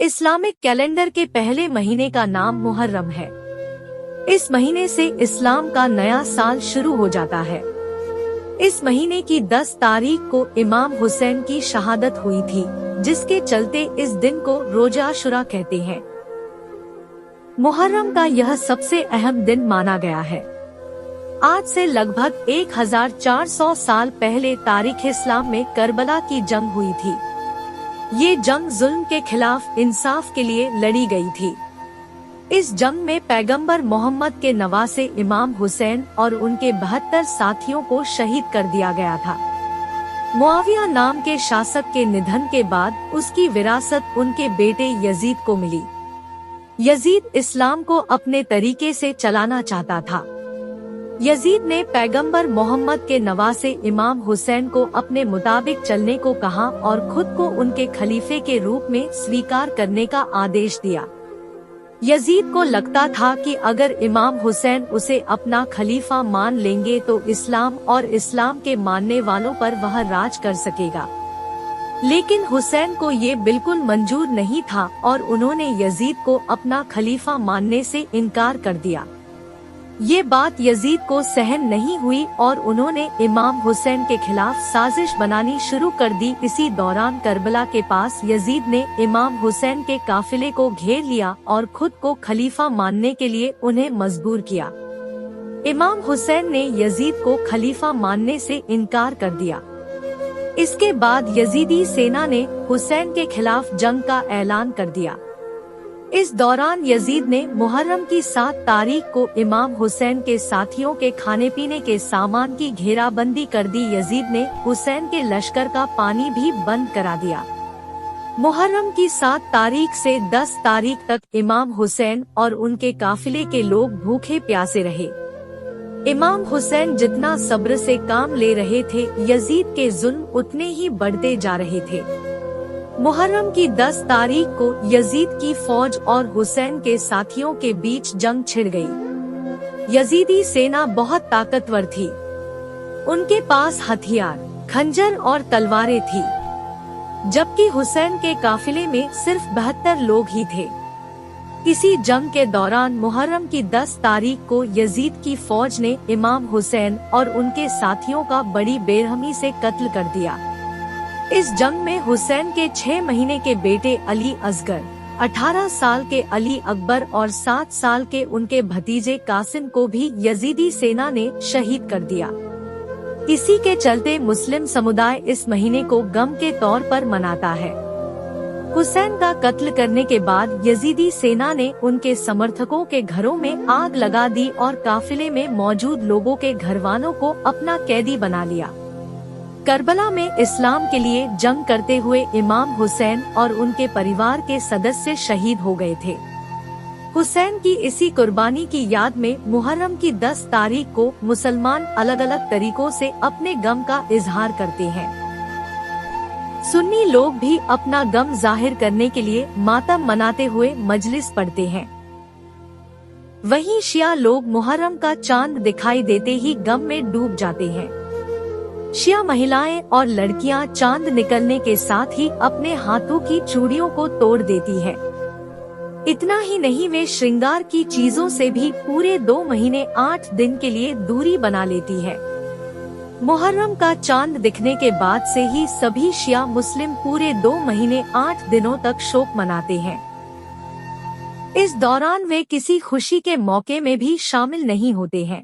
Islamic calendar के पहले महीने का नाम मुहर्रम है। इस महीने से इस्लाम का नया साल शुरू हो जाता है। इस महीने की 10 तारीख को इमाम हुसैन की शहादत हुई थी, जिसके चलते इस दिन को रोजा आशुरा कहते हैं। मुहर्रम का यह सबसे अहम दिन माना गया है। आज से लगभग 1400 साल पहले तारीख इस्लाम में करबला की जंग हुई थी। ये जंग जुल्म के खिलाफ इंसाफ के लिए लड़ी गई थी। इस जंग में पैगंबर मोहम्मद के नवासे इमाम हुसैन और उनके 72 साथियों को शहीद कर दिया गया था। मुआविया नाम के शासक के निधन के बाद उसकी विरासत उनके बेटे यजीद को मिली। यजीद इस्लाम को अपने तरीके से चलाना चाहता था। यजीद ने पैगंबर मोहम्मद के नवासे इमाम हुसैन को अपने मुताबिक चलने को कहा और खुद को उनके खलीफे के रूप में स्वीकार करने का आदेश दिया। यजीद को लगता था कि अगर इमाम हुसैन उसे अपना खलीफा मान लेंगे तो इस्लाम और इस्लाम के मानने वालों पर वह राज कर सकेगा। लेकिन हुसैन को ये बिल्कुल मंजूर नहीं था और उन्होंने यजीद को अपना खलीफा मानने से इनकार कर दिया। ये बात यजीद को सहन नहीं हुई और उन्होंने इमाम हुसैन के खिलाफ साजिश बनानी शुरू कर दी। इसी दौरान करबला के पास यजीद ने इमाम हुसैन के काफिले को घेर लिया और खुद को खलीफा मानने के लिए उन्हें मजबूर किया। इमाम हुसैन ने यजीद को खलीफा मानने से इनकार कर दिया। इसके बाद यजीदी सेना ने हुसैन के खिलाफ जंग का ऐलान कर दिया। इस दौरान यजीद ने मुहर्रम की 7 तारीख को इमाम हुसैन के साथियों के खाने पीने के सामान की घेराबंदी कर दी। यजीद ने हुसैन के लश्कर का पानी भी बंद करा दिया। मुहर्रम की 7 तारीख से 10 तारीख तक इमाम हुसैन और उनके काफिले के लोग भूखे प्यासे रहे। इमाम हुसैन जितना सब्र से काम ले रहे थे, यजीद के जुल्म उतने ही बढ़ते जा रहे थे। मुहर्रम की 10 तारीख को यजीद की फौज और हुसैन के साथियों के बीच जंग छिड़ गई। यजीदी सेना बहुत ताकतवर थी। उनके पास हथियार, खंजर और तलवारें थी, जबकि हुसैन के काफिले में सिर्फ 72 लोग ही थे। इसी जंग के दौरान मुहर्रम की 10 तारीख को यजीद की फौज ने इमाम हुसैन और उनके साथियों का बड़ी बेरहमी से कत्ल कर दिया। इस जंग में हुसैन के 6 महीने के बेटे अली असगर, 18 साल के अली अकबर और 7 साल के उनके भतीजे कासिम को भी यजीदी सेना ने शहीद कर दिया। इसी के चलते मुस्लिम समुदाय इस महीने को गम के तौर पर मनाता है। हुसैन का कत्ल करने के बाद यजीदी सेना ने उनके समर्थकों के घरों में आग लगा दी और काफिले में मौजूद लोगों के घरवालों को अपना कैदी बना लिया। करबला में इस्लाम के लिए जंग करते हुए इमाम हुसैन और उनके परिवार के सदस्य शहीद हो गए थे। हुसैन की इसी कुर्बानी की याद में मुहर्रम की 10 तारीख को मुसलमान अलग अलग तरीकों से अपने गम का इजहार करते हैं। सुन्नी लोग भी अपना गम जाहिर करने के लिए मातम मनाते हुए मजलिस पढ़ते हैं। वहीं शिया लोग मुहर्रम का चांद दिखाई देते ही गम में डूब जाते हैं। शिया महिलाएं और लड़कियां चांद निकलने के साथ ही अपने हाथों की चूड़ियों को तोड़ देती हैं। इतना ही नहीं, वे श्रृंगार की चीजों से भी पूरे 2 महीने 8 दिन के लिए दूरी बना लेती है। मुहर्रम का चांद दिखने के बाद से ही सभी शिया मुस्लिम पूरे 2 महीने 8 दिनों तक शोक मनाते हैं। इस दौरान वे किसी खुशी के मौके में भी शामिल नहीं होते हैं।